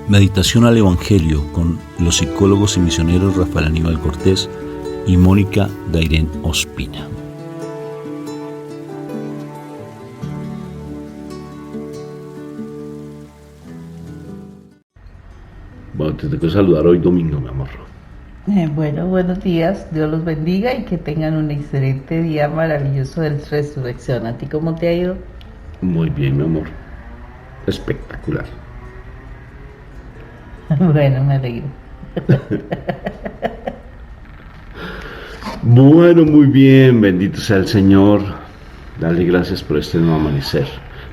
Meditación al Evangelio con los psicólogos y misioneros Rafael Aníbal Cortés y Mónica Dairén Ospina. Bueno, te tengo que saludar hoy domingo, mi amor. Buenos días, Dios los bendiga y que tengan un excelente día maravilloso de resurrección. ¿A ti cómo te ha ido? Muy bien, mi amor. Espectacular. Bueno, me alegro. Bueno, muy bien, bendito sea el Señor. Dale gracias por este nuevo amanecer.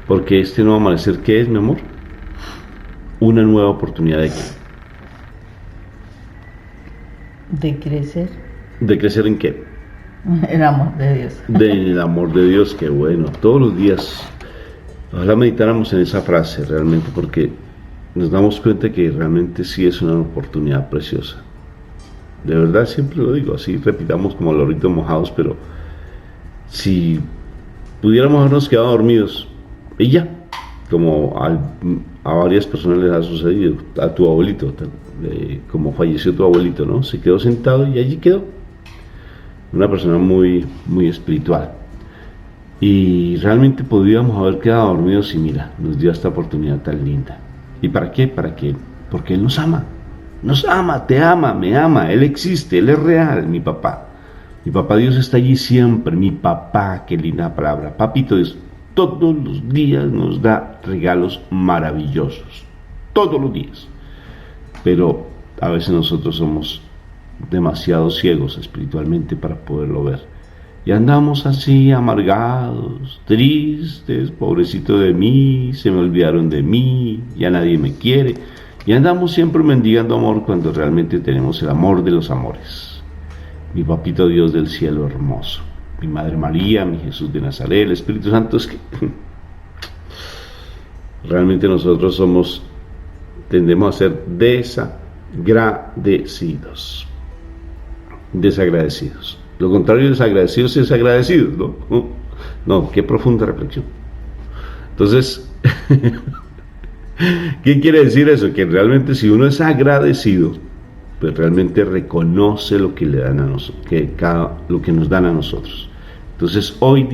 Porque este nuevo amanecer, ¿qué es, mi amor? Una nueva oportunidad de qué? ¿De crecer? ¿De crecer en qué? El amor de Dios. Del amor de Dios, qué bueno. Todos los días, ojalá meditáramos en esa frase realmente, porque nos damos cuenta que realmente sí es una oportunidad preciosa. De verdad, siempre lo digo, así repitamos como loritos mojados, pero si pudiéramos habernos quedado dormidos, y ya, como a varias personas les ha sucedido, a tu abuelito, como falleció tu abuelito, ¿no? Se quedó sentado y allí quedó. Una persona muy, muy espiritual. Y realmente podríamos haber quedado dormidos y mira, nos dio esta oportunidad tan linda. ¿Y para qué? Porque Él nos ama. Nos ama, te ama, me ama. Él existe, Él es real, mi papá. Mi papá Dios está allí siempre. Mi papá, qué linda palabra. Papito Dios, todos los días nos da regalos maravillosos. Todos los días. Pero a veces nosotros somos demasiado ciegos espiritualmente para poderlo ver. Y andamos así amargados, tristes, pobrecito de mí, se me olvidaron de mí, ya nadie me quiere. Y andamos siempre mendigando amor cuando realmente tenemos el amor de los amores. Mi papito Dios del cielo hermoso, mi Madre María, mi Jesús de Nazaret, el Espíritu Santo, es que realmente nosotros tendemos a ser desagradecidos. Lo contrario de desagradecidos es agradecidos, ¿no? No, qué profunda reflexión. Entonces, ¿qué quiere decir eso? Que realmente si uno es agradecido, pues realmente reconoce lo que le dan a nosotros, lo que nos dan a nosotros. Entonces, hoy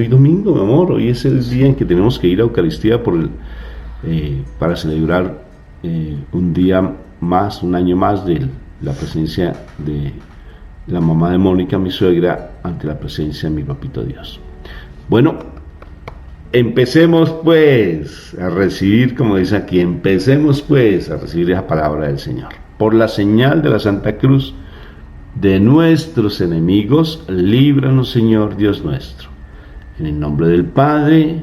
domingo, mi amor, hoy es el día en que tenemos que ir a Eucaristía para celebrar un día más, un año más de la presencia de la mamá de Mónica, mi suegra, ante la presencia de mi papito Dios. Bueno, empecemos pues a recibir, como dice aquí, empecemos pues a recibir esa palabra del Señor. Por la señal de la Santa Cruz de nuestros enemigos, líbranos, Señor Dios nuestro. En el nombre del Padre,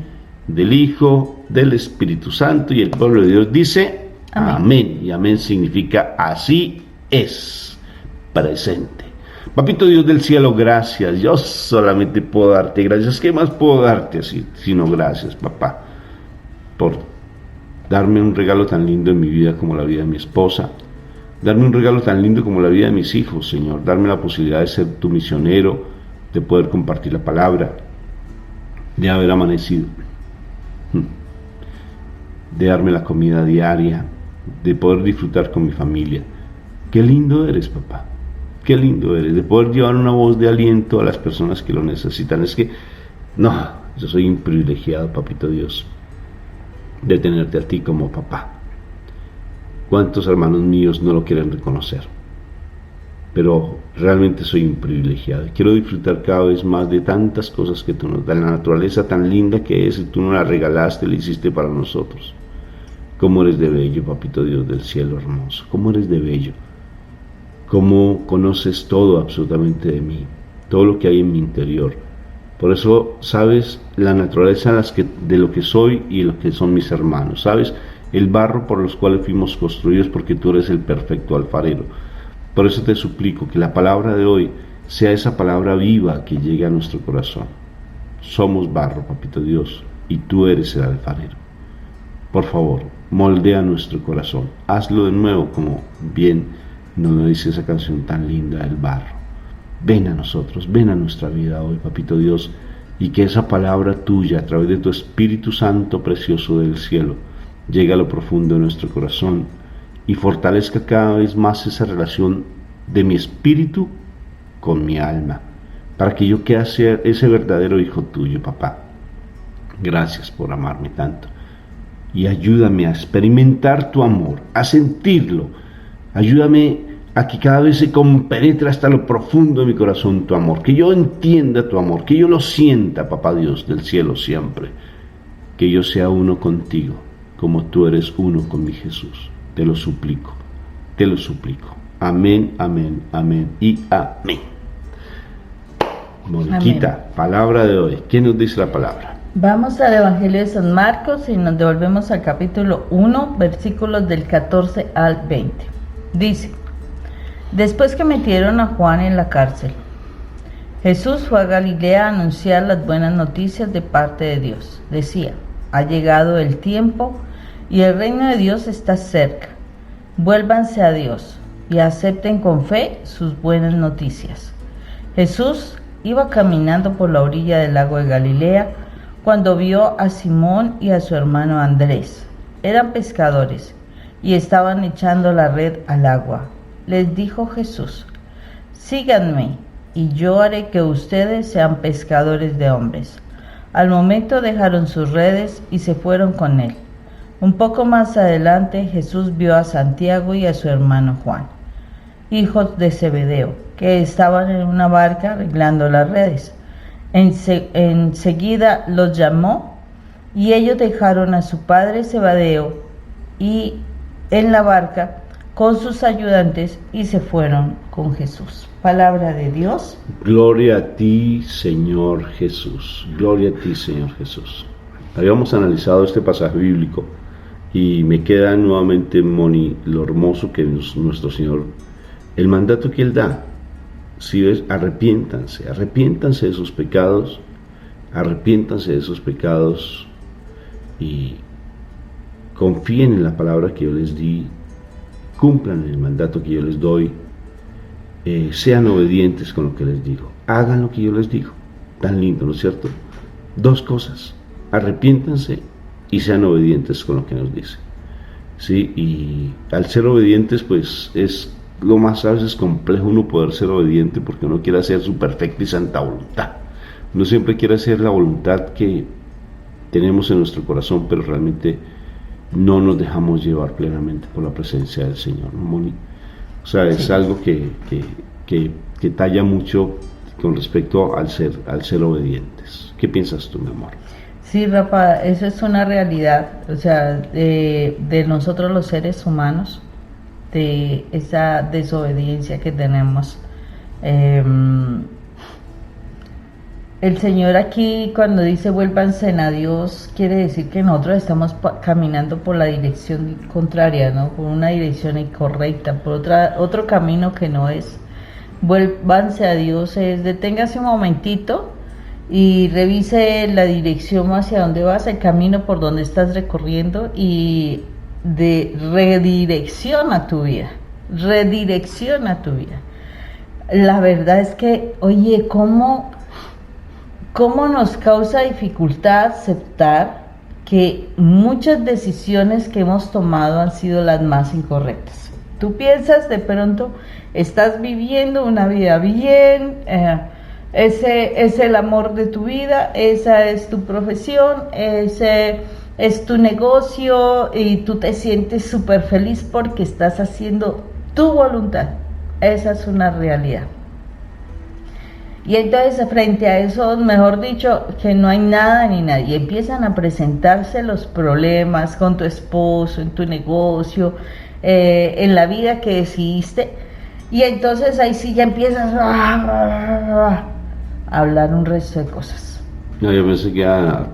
del Hijo, del Espíritu Santo, y el pueblo de Dios dice amén. Y amén significa así es, presente. Papito Dios del cielo, gracias. Yo solamente puedo darte gracias. ¿Qué más puedo darte así, sino gracias, papá, por darme un regalo tan lindo en mi vida como la vida de mi esposa, darme un regalo tan lindo como la vida de mis hijos, Señor, darme la posibilidad de ser tu misionero, de poder compartir la palabra, de haber amanecido, de darme la comida diaria, de poder disfrutar con mi familia. Qué lindo eres, papá. Qué lindo eres, de poder llevar una voz de aliento a las personas que lo necesitan. Es que, yo soy un privilegiado, papito Dios, de tenerte a ti como papá. ¿Cuántos hermanos míos no lo quieren reconocer? Pero realmente soy un privilegiado. Quiero disfrutar cada vez más de tantas cosas que tú nos das, la naturaleza tan linda que es, y tú nos la regalaste, la hiciste para nosotros. ¿Cómo eres de bello, papito Dios del cielo hermoso? ¿Cómo eres de bello? Cómo conoces todo absolutamente de mí, todo lo que hay en mi interior. Por eso sabes la naturaleza de lo que soy y lo que son mis hermanos. Sabes el barro por los cuales fuimos construidos, porque tú eres el perfecto alfarero. Por eso te suplico que la palabra de hoy sea esa palabra viva que llegue a nuestro corazón. Somos barro, papito Dios, y tú eres el alfarero. Por favor, moldea nuestro corazón. Hazlo de nuevo, como bien nos dice esa canción tan linda del barro. Ven a nosotros, ven a nuestra vida hoy, papito Dios, y que esa palabra tuya, a través de tu Espíritu Santo precioso del cielo, llegue a lo profundo de nuestro corazón y fortalezca cada vez más esa relación de mi espíritu con mi alma, para que yo quiera ser ese verdadero hijo tuyo, papá. Gracias por amarme tanto. Y ayúdame a experimentar tu amor, a sentirlo. Ayúdame a que cada vez se compenetre hasta lo profundo de mi corazón tu amor. Que yo entienda tu amor, que yo lo sienta, papá Dios del cielo siempre. Que yo sea uno contigo, como tú eres uno con mi Jesús. Te lo suplico, te lo suplico. Amén, amén, amén y amén. Moniquita, amén. Palabra de hoy. ¿Qué nos dice la palabra? Vamos al Evangelio de San Marcos y nos devolvemos al capítulo 1, versículos del 14 al 20. Dice: después que metieron a Juan en la cárcel, Jesús fue a Galilea a anunciar las buenas noticias de parte de Dios. Decía: ha llegado el tiempo y el reino de Dios está cerca. Vuélvanse a Dios y acepten con fe sus buenas noticias. Jesús iba caminando por la orilla del lago de Galilea cuando vio a Simón y a su hermano Andrés. Eran pescadores y estaban echando la red al agua. Les dijo Jesús: síganme y yo haré que ustedes sean pescadores de hombres. Al momento dejaron sus redes y se fueron con él. Un poco más adelante Jesús vio a Santiago y a su hermano Juan, hijos de Zebedeo, que estaban en una barca arreglando las redes. Enseguida los llamó y ellos dejaron a su padre Zebedeo y en la barca con sus ayudantes y se fueron con Jesús. Palabra de Dios. Gloria a ti, Señor Jesús. Gloria a ti, Señor Jesús. Habíamos analizado este pasaje bíblico y me queda nuevamente, Moni, lo hermoso que es nuestro Señor, el mandato que Él da. Si ves, arrepiéntanse de sus pecados, y confíen en la palabra que yo les di, cumplan el mandato que yo les doy, sean obedientes con lo que les digo, hagan lo que yo les digo. Tan lindo, ¿no es cierto? Dos cosas: arrepiéntanse y sean obedientes con lo que nos dice. Sí, y al ser obedientes, pues es lo más a veces complejo uno poder ser obediente, porque uno quiere hacer su perfecta y santa voluntad. Uno siempre quiere hacer la voluntad que tenemos en nuestro corazón, pero realmente no nos dejamos llevar plenamente por la presencia del Señor, ¿no, Moni? O sea, es algo que talla mucho con respecto al ser obedientes. ¿Qué piensas tú, mi amor? Sí, Rafa, eso es una realidad, o sea, de nosotros los seres humanos, de esa desobediencia que tenemos. El Señor aquí, cuando dice vuélvanse a Dios, quiere decir que nosotros estamos caminando por la dirección contraria, ¿no? Por una dirección incorrecta, por otro camino que no es. Vuélvanse a Dios es deténgase un momentito y revise la dirección hacia dónde vas, el camino por donde estás recorriendo, y redirecciona tu vida. La verdad es que, oye, ¿cómo nos causa dificultad aceptar que muchas decisiones que hemos tomado han sido las más incorrectas? Tú piensas, de pronto estás viviendo una vida bien, ese es el amor de tu vida, esa es tu profesión, ese es tu negocio y tú te sientes súper feliz porque estás haciendo tu voluntad. Esa es una realidad. Y entonces, frente a eso, mejor dicho, que no hay nada ni nadie, empiezan a presentarse los problemas con tu esposo, en tu negocio, en la vida que decidiste, y entonces ahí sí ya empiezas a hablar un resto de cosas. No, yo pensé que a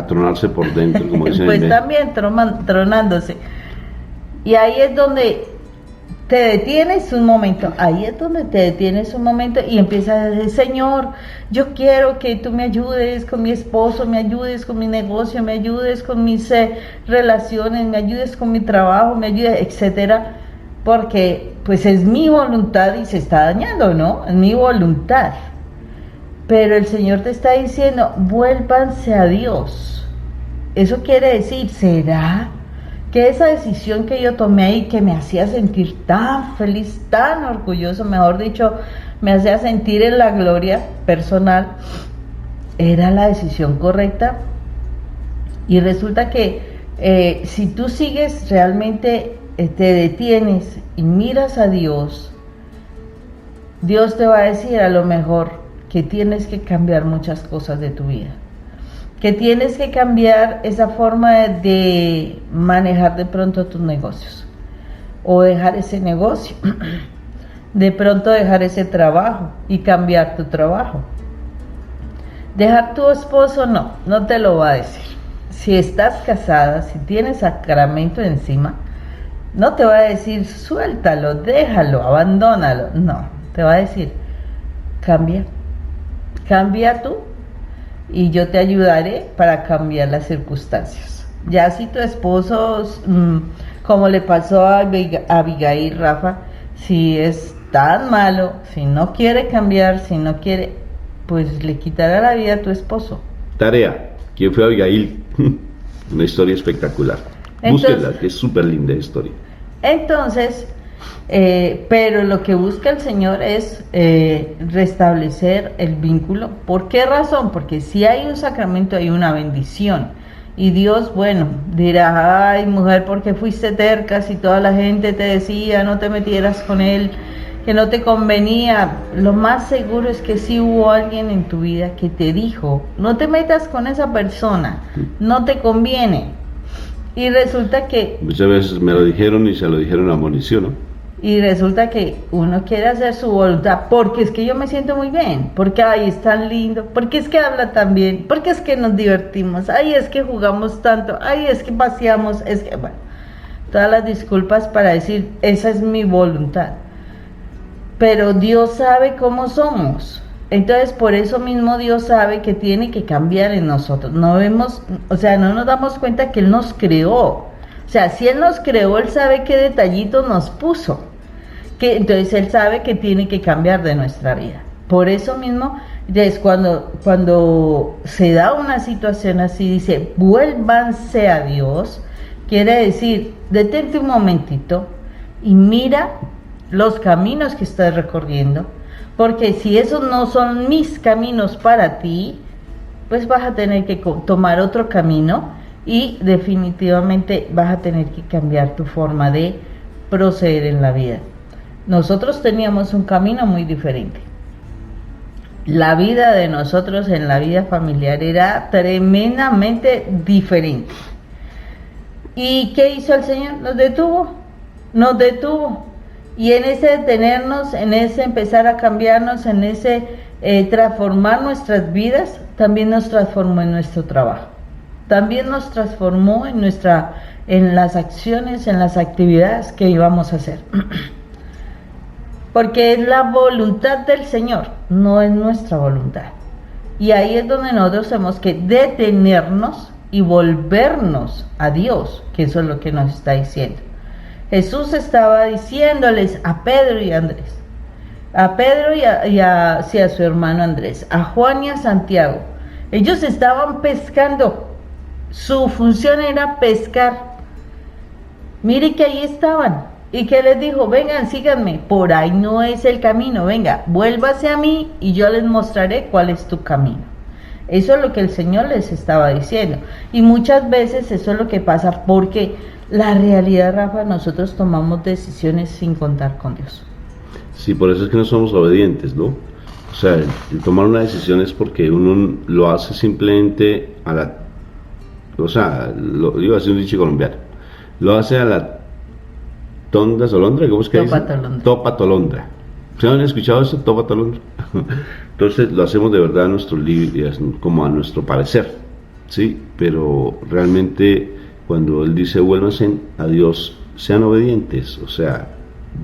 tronarse por dentro, como dicen. Pues también tronándose. Y ahí es donde te detienes un momento, y empiezas a decir: Señor, yo quiero que tú me ayudes con mi esposo, me ayudes con mi negocio, me ayudes con mis relaciones, me ayudes con mi trabajo, me ayudes, etcétera, porque pues es mi voluntad y se está dañando, ¿no? Es mi voluntad. Pero el Señor te está diciendo: vuélvanse a Dios. Eso quiere decir, ¿será que esa decisión que yo tomé ahí, que me hacía sentir tan feliz, tan orgulloso, mejor dicho, me hacía sentir en la gloria personal, era la decisión correcta. Y resulta que si tú sigues realmente, te detienes y miras a Dios, Dios te va a decir a lo mejor que tienes que cambiar muchas cosas de tu vida, que tienes que cambiar esa forma de manejar de pronto tus negocios, o dejar ese negocio, de pronto dejar ese trabajo y cambiar tu trabajo. Dejar tu esposo no te lo va a decir. Si estás casada, si tienes sacramento encima, no te va a decir suéltalo, déjalo, abandónalo. No, te va a decir cambia tú y yo te ayudaré para cambiar las circunstancias. Ya si tu esposo, como le pasó a Abigail, Rafa, si es tan malo, si no quiere cambiar, si no quiere, pues le quitará la vida a tu esposo. Tarea, ¿quién fue Abigail? Una historia espectacular. Búsquenla, que es súper linda historia. Entonces, pero lo que busca el Señor es restablecer el vínculo. ¿Por qué razón? Porque si hay un sacramento, hay una bendición. Y Dios, bueno, dirá, ay mujer, ¿por qué fuiste terca si toda la gente te decía no te metieras con él, que no te convenía? Lo más seguro es que sí hubo alguien en tu vida que te dijo, no te metas con esa persona, no te conviene. Y resulta que... Muchas veces me lo dijeron y se lo dijeron a munición, ¿no? Y resulta que uno quiere hacer su voluntad, porque es que yo me siento muy bien, porque ay, es tan lindo, porque es que habla tan bien, porque es que nos divertimos, ay, es que jugamos tanto, ay, es que paseamos, es que, bueno, todas las disculpas para decir, esa es mi voluntad. Pero Dios sabe cómo somos. Entonces, por eso mismo Dios sabe que tiene que cambiar en nosotros. No vemos, o sea, no nos damos cuenta que Él nos creó. O sea, si Él nos creó, Él sabe qué detallitos nos puso. Entonces, Él sabe que tiene que cambiar de nuestra vida. Por eso mismo, entonces, cuando se da una situación así, dice, vuélvanse a Dios, quiere decir, detente un momentito y mira los caminos que estás recorriendo, porque si esos no son mis caminos para ti, pues vas a tener que tomar otro camino y definitivamente vas a tener que cambiar tu forma de proceder en la vida. Nosotros teníamos un camino muy diferente. La vida de nosotros en la vida familiar era tremendamente diferente. ¿Y qué hizo el Señor? Nos detuvo. Y en ese detenernos, en ese empezar a cambiarnos, en ese transformar nuestras vidas, también nos transformó en nuestro trabajo. También nos transformó en las acciones, en las actividades que íbamos a hacer. Porque es la voluntad del Señor, no es nuestra voluntad. Y ahí es donde nosotros tenemos que detenernos y volvernos a Dios, que eso es lo que nos está diciendo. Jesús estaba diciéndoles a Pedro y a Andrés, a Pedro y a su hermano Andrés, a Juan y a Santiago. Ellos estaban pescando, su función era pescar. Mire que ahí estaban. ¿Y qué les dijo? Vengan, síganme, por ahí no es el camino, venga, vuélvase a mí y yo les mostraré cuál es tu camino. Eso es lo que el Señor les estaba diciendo. Y muchas veces eso es lo que pasa, porque la realidad, Rafa, nosotros tomamos decisiones sin contar con Dios. Sí, por eso es que no somos obedientes, ¿no? O sea, el tomar una decisión es porque uno lo hace simplemente a la... O sea, iba a decir un dicho colombiano, lo hace a la tonda solondra, ¿cómo es que dice? Topa tolondra. ¿Se han escuchado eso? Topa tolondra. Entonces lo hacemos de verdad a nuestro como a nuestro parecer, ¿sí? Pero realmente cuando Él dice vuélvanse a Dios, sean obedientes, o sea,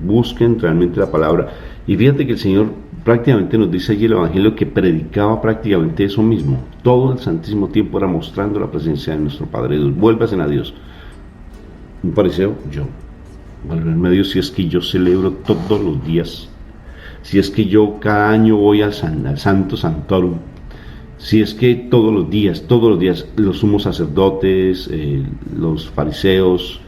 busquen realmente la palabra. Y fíjate que el Señor prácticamente nos dice allí el Evangelio que predicaba prácticamente eso mismo. Todo el santísimo tiempo era mostrando la presencia de nuestro Padre Dios. Vuélvanse a Dios. Un pareceo, yo. Volverme a Dios, si es que yo celebro todos los días, si es que yo cada año voy al Santo Santorum, si es que todos los días, los sumos sacerdotes, los fariseos,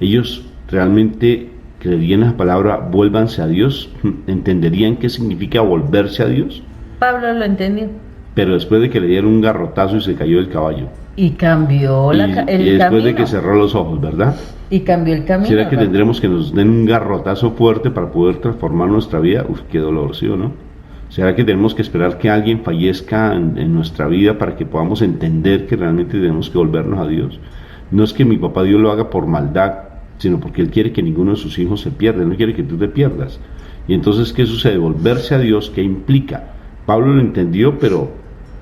ellos realmente creerían la palabra vuélvanse a Dios, entenderían qué significa volverse a Dios, Pablo lo entendió. pero después de que le dieron un garrotazo y se cayó del caballo. Y cambió Y, el y después camino. de que cerró los ojos, ¿verdad? Y cambió el camino. ¿Será que Rafa. tendremos que nos den un garrotazo fuerte para poder transformar nuestra vida? Uf, qué dolor, ¿sí o no? ¿Será que tenemos que esperar que alguien fallezca en nuestra vida para que podamos entender que realmente tenemos que volvernos a Dios? No es que mi papá Dios lo haga por maldad, sino porque Él quiere que ninguno de sus hijos se pierda, Él no quiere que tú te pierdas. Y entonces, ¿qué sucede? Volverse a Dios, ¿qué implica? Pablo lo entendió, pero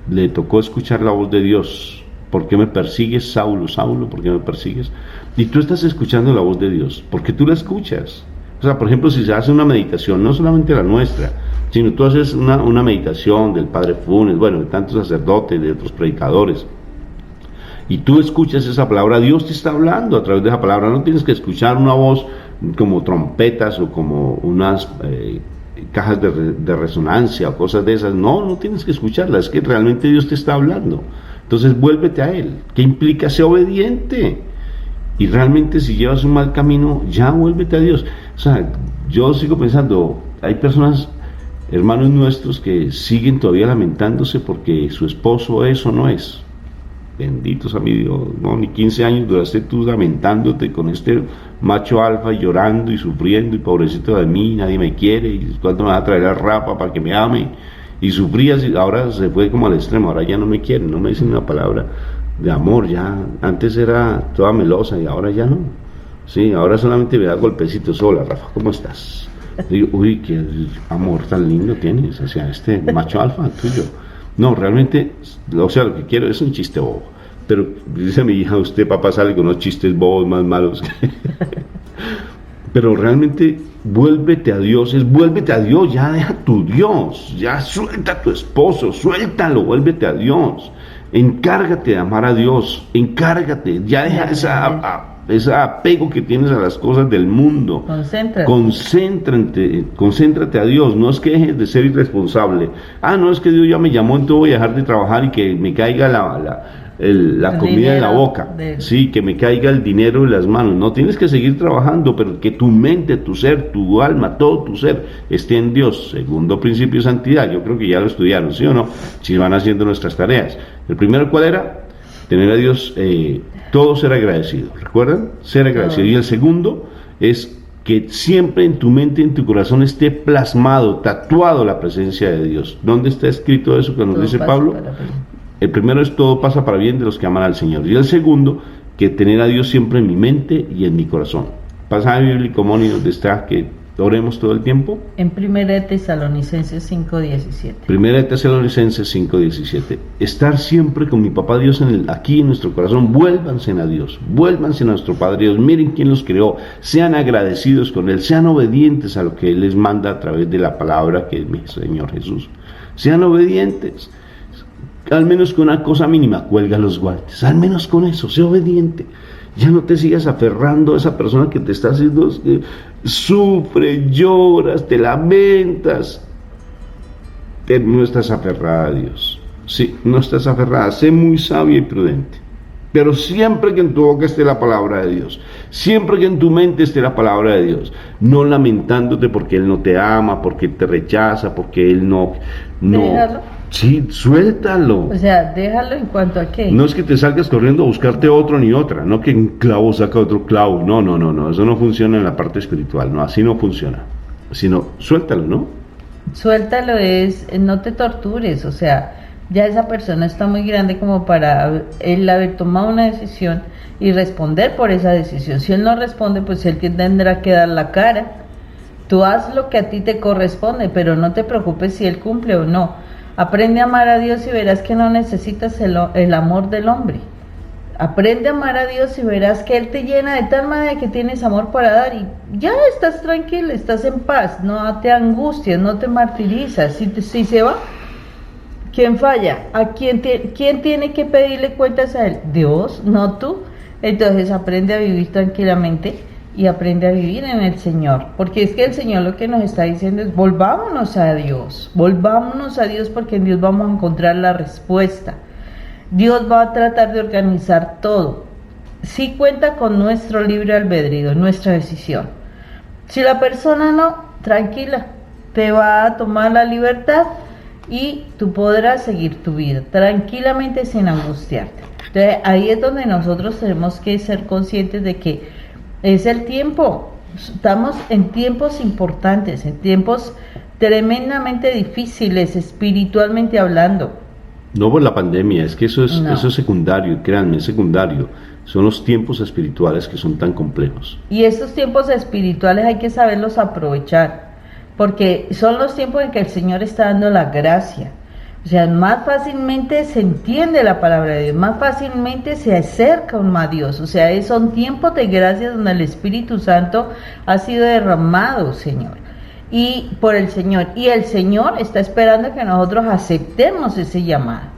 le tocó escuchar la voz de Dios. ¿Por qué me persigues, Saulo, Saulo? ¿Por qué me persigues? Y tú estás escuchando la voz de Dios, porque tú la escuchas. O sea, por ejemplo, si se hace una meditación, no solamente la nuestra, sino tú haces una meditación del Padre Funes, bueno, de tantos sacerdotes, de otros predicadores, y tú escuchas esa palabra, Dios te está hablando a través de esa palabra. No tienes que escuchar una voz como trompetas o como unas cajas de resonancia o cosas de esas. No tienes que escucharlas, es que realmente Dios te está hablando. Entonces vuélvete a Él. ¿Qué implica? Ser obediente. Y realmente si llevas un mal camino, ya vuélvete a Dios. O sea, yo sigo pensando, hay personas, hermanos nuestros, que siguen todavía lamentándose porque su esposo es o no es. Benditos a mi Dios, no, ni 15 años duraste tú lamentándote con este macho alfa, llorando y sufriendo, y pobrecito de mí, nadie me quiere, y cuándo me va a traer a Rafa para que me ame, y sufrías, y ahora se fue como al extremo, ahora ya no me quieren, no me dicen una palabra de amor, ya, antes era toda melosa y ahora ya no, sí, ahora solamente me da golpecitos. Hola Rafa, ¿cómo estás? Digo, uy, qué amor tan lindo tienes hacia este macho alfa tuyo. No, realmente, o sea, lo que quiero es un chiste bobo. Pero dice mi hija, usted papá sale con unos chistes bobos más malos. Pero realmente, vuélvete a Dios, ya deja tu Dios, ya suelta a tu esposo, suéltalo, vuélvete a Dios. Encárgate de amar a Dios, encárgate, ya deja ese apego que tienes a las cosas del mundo. Concéntrate a Dios. No es que dejes de ser irresponsable. No es que Dios ya me llamó, entonces voy a dejar de trabajar y que me caiga la comida en la boca, sí, que me caiga el dinero en las manos. No, tienes que seguir trabajando, pero que tu mente, tu ser, tu alma, todo tu ser esté en Dios. Segundo principio de santidad, yo creo que ya lo estudiaron, ¿sí o no? Si van haciendo nuestras tareas. El primero, ¿cuál era? Tener a Dios, todo ser agradecido, ¿recuerdan? Ser agradecido. Y el segundo es que siempre en tu mente, en tu corazón esté plasmado, tatuado la presencia de Dios. ¿Dónde está escrito eso que nos dice Pablo? El primero es todo pasa para bien de los que aman al Señor. Y el segundo, que tener a Dios siempre en mi mente y en mi corazón. Pasaje bíblico, Moni, donde está que oremos todo el tiempo. En 1 Tesalonicenses 5:17. 1 Tesalonicenses 5:17. Estar siempre con mi papá Dios aquí en nuestro corazón. Vuélvanse a Dios, vuélvanse a nuestro Padre Dios. Miren quién los creó. Sean agradecidos con Él, sean obedientes a lo que Él les manda a través de la palabra que es mi Señor Jesús. Sean obedientes. Al menos con una cosa mínima, cuelga los guantes. Al menos con eso, sé obediente. Ya no te sigas aferrando a esa persona que te está haciendo, sufre, lloras, te lamentas. No estás aferrada a Dios. Sí, no estás aferrada. Sé muy sabia y prudente. Pero siempre que en tu boca esté la palabra de Dios, siempre que en tu mente esté la palabra de Dios, no lamentándote porque Él no te ama, porque Él te rechaza, porque Él no. Déjalo. Sí, suéltalo. O sea, déjalo en cuanto a qué. No es que te salgas corriendo a buscarte otro ni otra, no que un clavo saca otro clavo, no, eso no funciona en la parte espiritual, no, así no funciona, sino suéltalo, ¿no? Suéltalo no te tortures, o sea, ya esa persona está muy grande como para él haber tomado una decisión y responder por esa decisión. Si él no responde, pues él tendrá que dar la cara. Tú haz lo que a ti te corresponde, pero no te preocupes si él cumple o no. Aprende a amar a Dios y verás que no necesitas el amor del hombre. Aprende a amar a Dios y verás que Él te llena de tal manera que tienes amor para dar y ya estás tranquilo, estás en paz, no te angustias, no te martirizas. Si se va, ¿quién falla? ¿Quién tiene que pedirle cuentas a Él? Dios, no tú. Entonces aprende a vivir tranquilamente y aprende a vivir en el Señor, porque es que el Señor lo que nos está diciendo es volvámonos a Dios porque en Dios vamos a encontrar la respuesta. Dios va a tratar de organizar todo. sí cuenta con nuestro libre albedrío, nuestra decisión. Si la persona no, tranquila, te va a tomar la libertad y tú podrás seguir tu vida tranquilamente sin angustiarte. Entonces ahí es donde nosotros tenemos que ser conscientes de que es el tiempo. Estamos en tiempos importantes, en tiempos tremendamente difíciles espiritualmente hablando. No por la pandemia, es que eso es, No. eso es secundario, créanme, es secundario. Son los tiempos espirituales que son tan complejos. Y estos tiempos espirituales hay que saberlos aprovechar, porque son los tiempos en que el Señor está dando la gracia. O sea, más fácilmente se entiende la palabra de Dios, más fácilmente se acerca uno a Dios. O sea, son tiempos de gracia donde el Espíritu Santo ha sido derramado, Señor. Y por el Señor. Y el Señor está esperando que nosotros aceptemos ese llamado.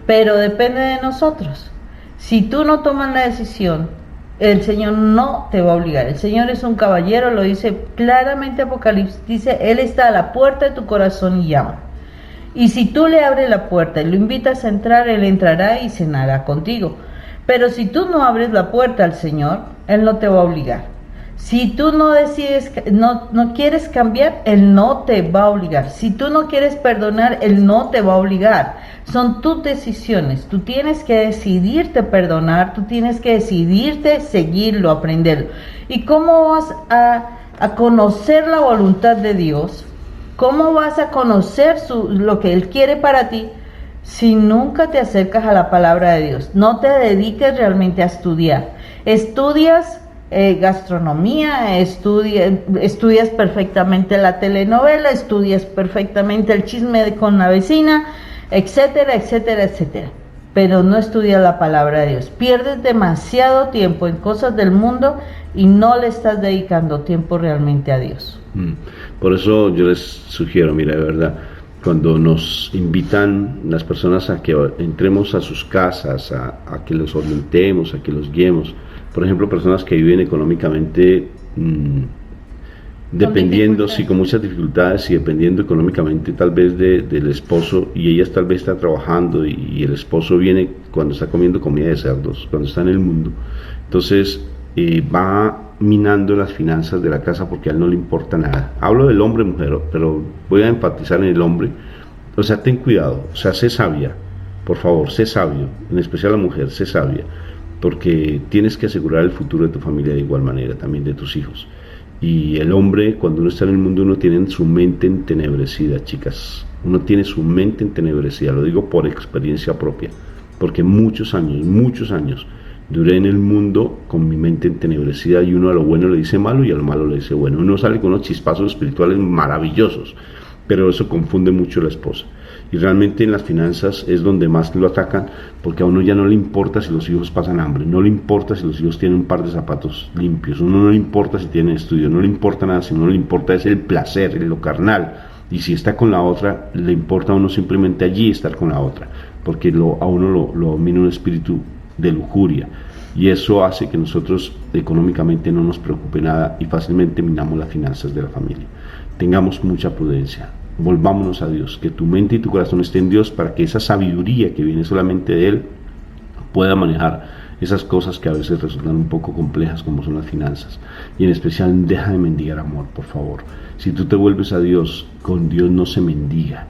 Pero depende de nosotros. Si tú no tomas la decisión, el Señor no te va a obligar. El Señor es un caballero, lo dice claramente Apocalipsis. Dice, Él está a la puerta de tu corazón y llama. Y si tú le abres la puerta y lo invitas a entrar, Él entrará y cenará contigo. Pero si tú no abres la puerta al Señor, Él no te va a obligar. Si tú no decides, no quieres cambiar, Él no te va a obligar. Si tú no quieres perdonar, Él no te va a obligar. Son tus decisiones. Tú tienes que decidirte perdonar, tú tienes que decidirte seguirlo, aprenderlo. ¿Y cómo vas a conocer la voluntad de Dios? ¿Cómo vas a conocer lo que Él quiere para ti si nunca te acercas a la palabra de Dios? No te dediques realmente a estudiar. Estudias gastronomía, estudias perfectamente la telenovela, estudias perfectamente el chisme con la vecina, etcétera, etcétera, etcétera. Pero no estudias la palabra de Dios. Pierdes demasiado tiempo en cosas del mundo y no le estás dedicando tiempo realmente a Dios. Por eso yo les sugiero, mira, de verdad, cuando nos invitan las personas a que entremos a sus casas, a que los orientemos, a que los guiemos, por ejemplo, personas que viven económicamente dependiendo, sí, con muchas dificultades y dependiendo económicamente tal vez del esposo, y ellas tal vez está trabajando y el esposo viene cuando está comiendo comida de cerdos, cuando está en el mundo, entonces va minando las finanzas de la casa porque a él no le importa nada. Hablo del hombre, mujer, pero voy a enfatizar en el hombre. O sea, ten cuidado, o sea, sé sabia, por favor, sé sabio, en especial la mujer, sé sabia, porque tienes que asegurar el futuro de tu familia de igual manera, también de tus hijos. Y el hombre, cuando uno está en el mundo, uno tiene su mente entenebrecida, chicas. Uno tiene su mente entenebrecida, lo digo por experiencia propia, porque muchos años duré en el mundo con mi mente entenebrecida, y uno a lo bueno le dice malo y a lo malo le dice bueno. Uno sale con unos chispazos espirituales maravillosos, pero eso confunde mucho a la esposa. Y realmente en las finanzas es donde más lo atacan, porque a uno ya no le importa si los hijos pasan hambre, no le importa si los hijos tienen un par de zapatos limpios, uno no le importa si tienen estudio, no le importa nada, sino le importa es el placer, lo carnal. Y si está con la otra, le importa a uno simplemente allí estar con la otra, porque a uno lo domina un espíritu de lujuria, y eso hace que nosotros económicamente no nos preocupe nada y fácilmente minamos las finanzas de la familia. Tengamos mucha prudencia, volvámonos a Dios, que tu mente y tu corazón estén en Dios, para que esa sabiduría que viene solamente de Él pueda manejar esas cosas que a veces resultan un poco complejas, como son las finanzas. Y en especial, deja de mendigar amor, por favor. Si tú te vuelves a Dios, con Dios no se mendiga,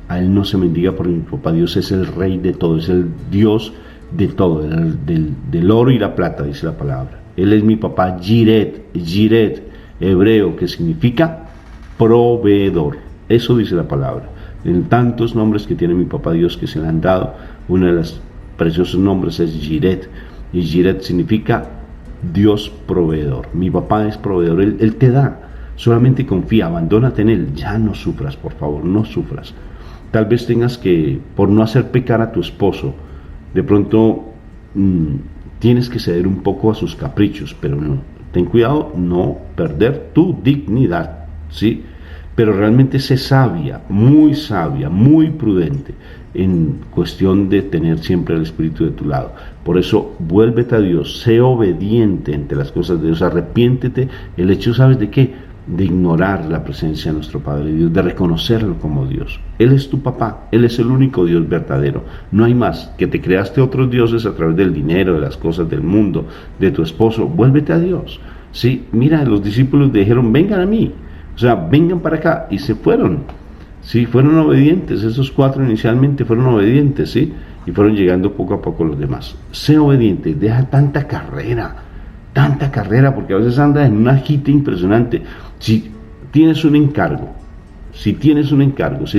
a Él no se mendiga, porque mi papá Dios es el rey de todo, es el Dios de todo, del oro y la plata, dice la palabra. Él es mi papá Jiret, hebreo, que significa proveedor. Eso dice la palabra. En tantos nombres que tiene mi papá Dios que se le han dado, uno de los preciosos nombres es Jiret, y Jiret significa Dios proveedor. Mi papá es proveedor, Él te da, solamente confía, abandónate en Él, ya no sufras, por favor, no sufras. Tal vez tengas que, por no hacer pecar a tu esposo, de pronto tienes que ceder un poco a sus caprichos, pero no, ten cuidado no perder tu dignidad, ¿sí? Pero realmente sé sabia, muy prudente en cuestión de tener siempre el Espíritu de tu lado. Por eso, vuélvete a Dios, sé obediente ante las cosas de Dios, arrepiéntete. El hecho, ¿sabes de qué? de ignorar la presencia de nuestro Padre Dios, de reconocerlo como Dios. Él es tu papá, Él es el único Dios verdadero. No hay más. Que te creaste otros dioses a través del dinero, de las cosas del mundo, de tu esposo. Vuélvete a Dios. Sí, mira, los discípulos dijeron, vengan a mí. O sea, vengan para acá. Y se fueron. Sí, fueron obedientes. Esos 4 inicialmente fueron obedientes, ¿sí? Y fueron llegando poco a poco los demás. Sé obediente, deja tanta carrera, porque a veces andas en una agita impresionante. Si tienes un encargo, si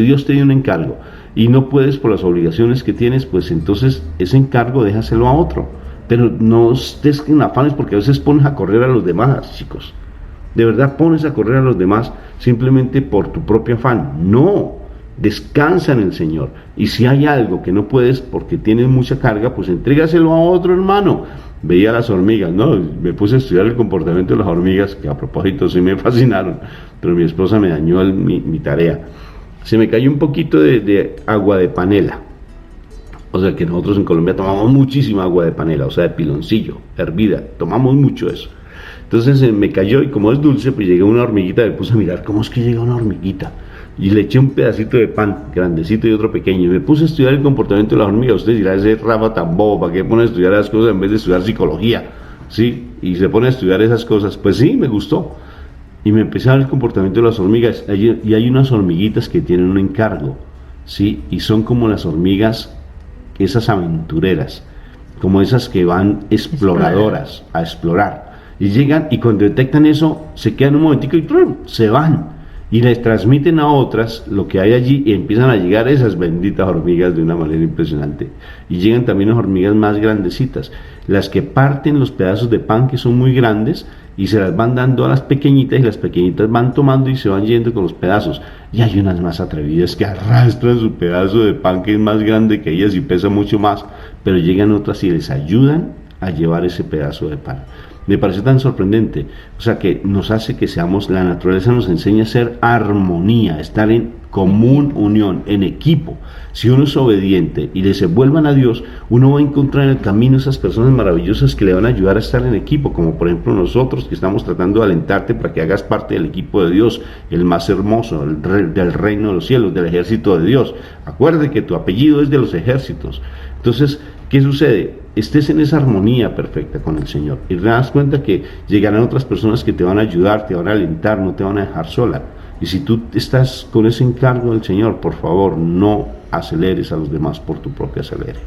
Dios te dio un encargo y no puedes por las obligaciones que tienes, pues entonces ese encargo déjaselo a otro. Pero no estés en afanes, porque a veces pones a correr a los demás, chicos. De verdad pones a correr a los demás simplemente por tu propio afán. No, descansa en el Señor. Y si hay algo que no puedes porque tienes mucha carga, pues entrégaselo a otro hermano. Veía las hormigas, ¿no? Me puse a estudiar el comportamiento de las hormigas, que a propósito sí me fascinaron, pero mi esposa me dañó mi tarea. Se me cayó un poquito de agua de panela. O sea que nosotros en Colombia tomamos muchísima agua de panela, o sea de piloncillo, hervida, tomamos mucho eso. Entonces se me cayó y como es dulce, pues llega una hormiguita, me puse a mirar cómo es que llega una hormiguita. Y le eché un pedacito de pan, grandecito y otro pequeño. Y me puse a estudiar el comportamiento de las hormigas. Ustedes dirán, ese Rafa tan bobo, ¿para qué pone a estudiar las cosas en vez de estudiar psicología? ¿Sí? Y se pone a estudiar esas cosas. Pues sí, me gustó. Y me empecé a ver el comportamiento de las hormigas. Y hay unas hormiguitas que tienen un encargo, ¿sí? Y son como las hormigas, esas aventureras, como esas que van exploradoras, a explorar. Y llegan y cuando detectan eso, se quedan un momentico y ¡trum!, se van. Y les transmiten a otras lo que hay allí y empiezan a llegar esas benditas hormigas de una manera impresionante. Y llegan también las hormigas más grandecitas, las que parten los pedazos de pan que son muy grandes y se las van dando a las pequeñitas y las pequeñitas van tomando y se van yendo con los pedazos. Y hay unas más atrevidas que arrastran su pedazo de pan que es más grande que ellas y pesa mucho más, pero llegan otras y les ayudan a llevar ese pedazo de pan. Me parece tan sorprendente, o sea que nos hace que seamos, la naturaleza nos enseña a ser armonía, estar en común unión, en equipo. Si uno es obediente y se vuelvan a Dios, uno va a encontrar en el camino esas personas maravillosas que le van a ayudar a estar en equipo, como por ejemplo nosotros que estamos tratando de alentarte para que hagas parte del equipo de Dios, el más hermoso, del reino de los cielos, del ejército de Dios. Acuérdate que tu apellido es de los ejércitos. Entonces, ¿qué sucede? Estés en esa armonía perfecta con el Señor y te das cuenta que llegarán otras personas que te van a ayudar, te van a alentar, no te van a dejar sola. Y si tú estás con ese encargo del Señor, por favor, no aceleres a los demás por tu propio acelere.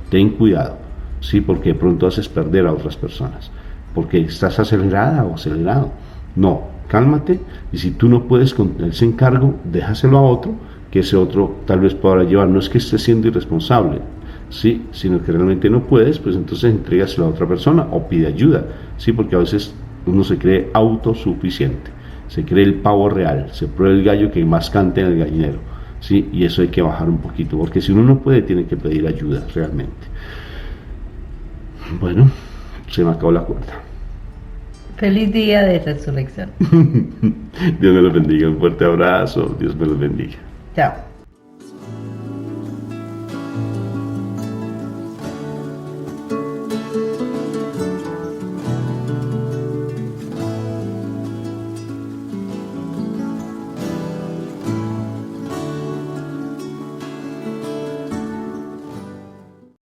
Ten cuidado, sí, porque de pronto haces perder a otras personas, porque estás acelerada o acelerado. No, cálmate, y si tú no puedes con ese encargo, déjaselo a otro, que ese otro tal vez pueda llevar. No es que estés siendo irresponsable, sí, sino que realmente no puedes, pues entonces entrégaselo a otra persona o pide ayuda, sí, porque a veces uno se cree autosuficiente, se cree el pavo real, se prueba el gallo que más canta en el gallinero, sí, y eso hay que bajar un poquito, porque si uno no puede, tiene que pedir ayuda realmente. Bueno, se me acabó la cuenta. Feliz día de resurrección. Dios me los bendiga, un fuerte abrazo, Dios me los bendiga. Chao.